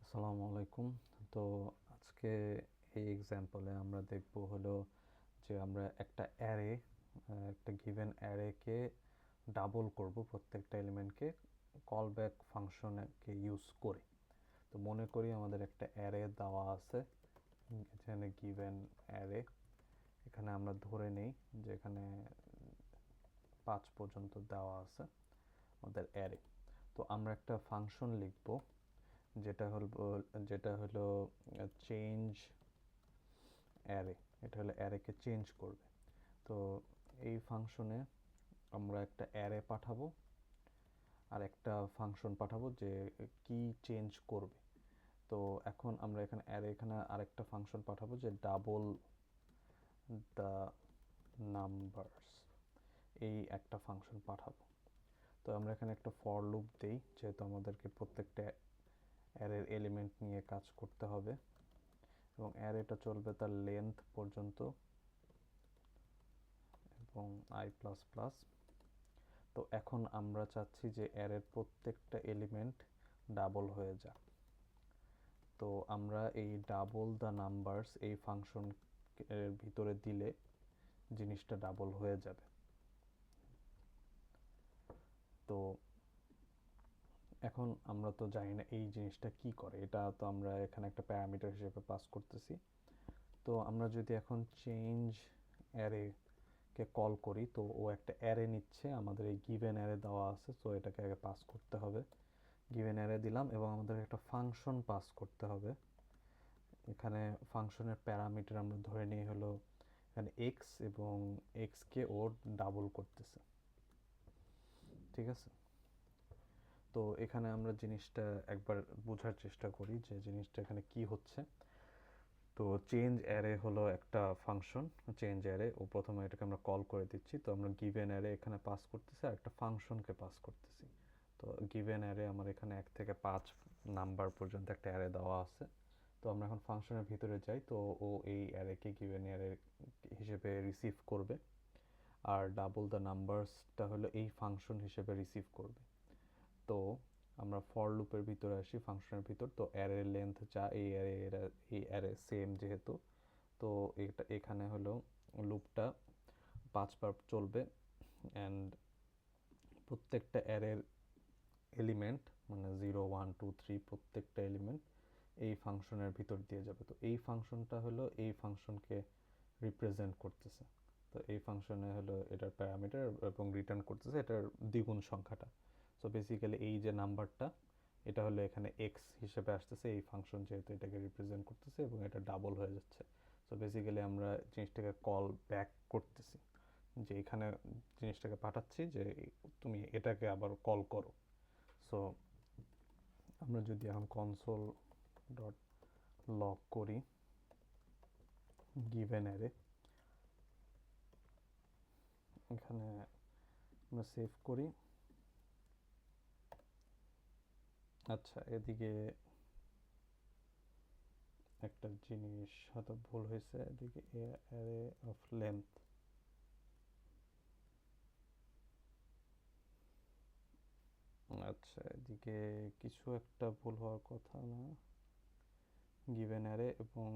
আসসালামু আলাইকুম। তো আজকে এই এক্সাম্পলে আমরা দেখব হলো যে আমরা একটা অ্যারে একটা গিভেন অ্যারেকে ডাবল করব প্রত্যেকটা এলিমেন্টকে কল ব্যাক ফাংশনকে ইউজ করে। তো মনে করি আমাদের একটা অ্যারে দেওয়া আছে, এখানে গিভেন অ্যারে, এখানে আমরা ধরে নেই যে এখানে 5 পর্যন্ত দেওয়া আছে আমাদের অ্যারে। তো আমরা একটা ফাংশন লিখব যেটা হলো চেঞ্জ অ্যারে। এটা হলো অ্যারেকে চেঞ্জ করবে। তো এই ফাংশনে আমরা একটা অ্যারে পাঠাবো আর একটা ফাংশন পাঠাবো যে কি চেঞ্জ করবে। তো এখন আমরা এখানে আরেকটা ফাংশন পাঠাবো যে ডাবল দ্য নাম্বারস, এই একটা ফাংশন পাঠাবো। তো আমরা এখানে একটা ফর লুপ দেই, যেহেতু আমাদেরকে প্রত্যেকটা অ্যারের এলিমেন্ট নিয়ে কাজ করতে হবে এবং অ্যারেটা চলবে তার লেন্থ পর্যন্ত এবং i++। তো এখন আমরা চাচ্ছি যে অ্যারের প্রত্যেকটা এলিমেন্ট ডাবল হয়ে যাক। তো আমরা এই ডাবল দ্য নাম্বারস এই ফাংশন এর ভিতরে দিলে জিনিসটা ডাবল হয়ে যাবে। তো এখন আমরা তো জানি না এই জিনিসটা কি করে, এটা তো আমরা এখানে একটা প্যারামিটার হিসেবে পাস করতেছি। তো আমরা যদি এখন চেঞ্জ অ্যারে কে কল করি, তো ও একটা অ্যারে নিচ্ছে, আমাদের এই গিভেন অ্যারে দেওয়া আছে, তো এটাকে আগে পাস করতে হবে। গিভেন অ্যারে দিলাম এবং আমাদের একটা ফাংশন পাস করতে হবে। এখানে ফাংশনের প্যারামিটার আমরা ধরে নিই হলো এখানে এক্স, এবং এক্সকে ও ডাবল করতেছে, ঠিক আছে। তো এখানে আমরা জিনিসটা একবার বোঝার চেষ্টা করি যে জিনিসটা এখানে কি হচ্ছে। তো চেঞ্জ অ্যারে হলো একটা ফাংশন, চেঞ্জ অ্যারে ও প্রথমে এটাকে আমরা কল করে দিচ্ছি। তো আমরা গিভেন অ্যারে এখানে পাস করতেছি আর একটা ফাংশনকে পাস করতেছি। তো গিভেন অ্যারে আমার এখানে 1 থেকে 5 নাম্বার পর্যন্ত একটা অ্যারে দেওয়া আছে। তো আমরা এখন ফাংশনের ভিতরে যাই, তো ও এই অ্যারেকে গিভেন অ্যারে হিসেবে রিসিভ করবে আর ডাবল দ্য নাম্বারসটা হলো এই ফাংশন হিসেবে রিসিভ করবে। তো আমরা ফর লুপের ভিতরে আসি, ফাংশনের ভিতর। তো অ্যারের লেন্থ যা, এই অ্যারে সেম যেহেতু, তো এটা এখানে হলো লুপটা 5 বার চলবে অ্যান্ড প্রত্যেকটা অ্যারের এলিমেন্ট মানে 0 1 2 3 প্রত্যেকটা এলিমেন্ট এই ফাংশনের ভিতর দিয়ে যাবে। তো এই ফাংশনটা হলো এই ফাংশনকে রিপ্রেজেন্ট করতেছে। তো এই ফাংশনে হলো এটার প্যারামিটার এবং রিটার্ন করতেছে এটার দ্বিগুণ সংখ্যাটা। সো বেসিক্যালি এই যে নাম্বারটা, এটা হলো এখানে এক্স হিসেবে আসতেছে এই ফাংশন, যেহেতু এটাকে রিপ্রেজেন্ট করতেছে এবং এটা ডাবল হয়ে যাচ্ছে। সো বেসিক্যালি আমরা জিনিসটাকে কল ব্যাক করতেছি, যে এখানে জিনিসটাকে পাঠাচ্ছি যে তুমি এটাকে আবার কল করো। সো আমরা যদি এখন কনসোল ডট লগ করি গিভেন অ্যারে, এখানে আমরা সেভ করি। আচ্ছা, এদিকে একটা জিনিস হয়তো ভুল হয়েছে, এদিকে অ্যারে অফ লেন্থ, আচ্ছা এদিকে কিছু একটা ভুল হওয়ার কথা না। গিভেন অ্যারে এবং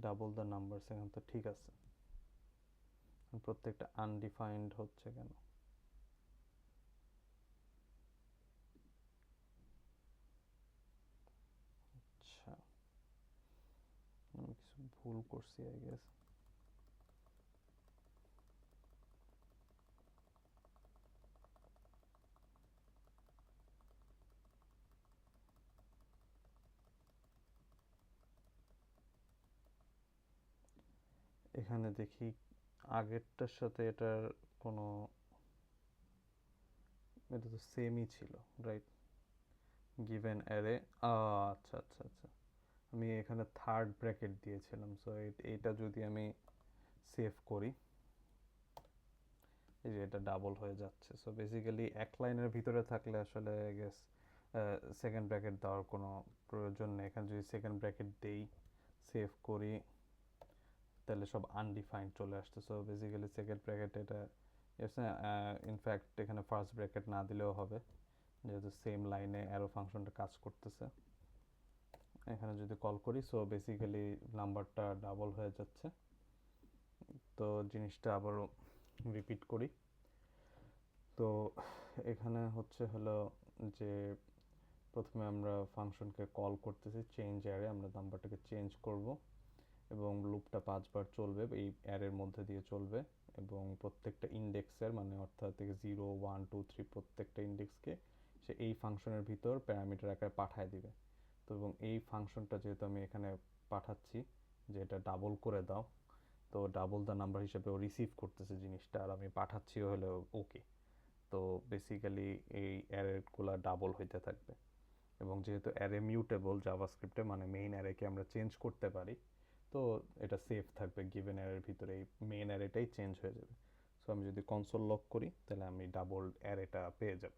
ডাবল দ্য নাম্বারস এখানে তো ঠিক আছে, প্রত্যেকটা আনডিফাইন্ড হচ্ছে কেন? আচ্ছা, আমি কিছু ভুল করছি আই গেস। এখানে দেখি আগেরটার সাথে এটার কোনো, এটা তো সেমই ছিল, রাইট? গিভেন অ্যারে, আচ্ছা আচ্ছা আচ্ছা, আমি এখানে থার্ড ব্র্যাকেট দিয়েছিলাম। সো এইটা যদি আমি সেভ করি, এই যে এটা ডাবল হয়ে যাচ্ছে। সো বেসিক্যালি এক লাইনের ভিতরে থাকলে আসলে আই গেস সেকেন্ড ব্র্যাকেট দেওয়ার কোনো প্রয়োজন নেই। এখানে যদি সেকেন্ড ব্র্যাকেট দেই, সেভ করি, তাহলে সব আনডিফাইন্ড চলে আসছে। সো বেসিক্যালি সেকেন্ড ব্র্যাকেট এটা ইনফ্যাক্ট এখানে ফার্স্ট ব্র্যাকেট না দিলেও হবে, যেহেতু সেম লাইনে অ্যারো ফাংশনটা কাজ করতেছে। এখানে যদি কল করি, সো বেসিক্যালি নাম্বারটা ডাবল হয়ে যাচ্ছে। তো জিনিসটা আবারও রিপিট করি। তো এখানে হলো যে প্রথমে আমরা ফাংশনকে কল করতেছি চেঞ্জ অ্যারে, আমরা নাম্বারটাকে চেঞ্জ করব এবং লুপটা 5 বার চলবে, এই অ্যারের মধ্যে দিয়ে চলবে এবং প্রত্যেকটা ইন্ডেক্সের মানে অর্থাৎ 0 1 2 3 প্রত্যেকটা ইন্ডেক্সকে সে এই ফাংশনের ভিতর প্যারামিটার আকারে পাঠায় দিবে। তো এবং এই ফাংশনটা যেহেতু আমি এখানে পাঠাচ্ছি যে এটা ডাবল করে দাও, তো ডাবল দ্য নাম্বার হিসেবে ও রিসিভ করতেছে জিনিসটা, আর আমি পাঠাচ্ছিও হলো ওকে। তো বেসিক্যালি এই অ্যারেগুলো ডাবল হইতে থাকবে এবং যেহেতু অ্যারে মিউটেবল জাভাস্ক্রিপ্টে, মানে মেইন অ্যারেকে আমরা চেঞ্জ করতে পারি, তো এটা সেফ থাকবে গিভেন অ্যারের ভিতরে, এই মেইন অ্যারেটাই চেঞ্জ হয়ে যাবে। সো আমি যদি কনসোল লক করি তাহলে আমি ডাবল অ্যারেটা পেয়ে যাব।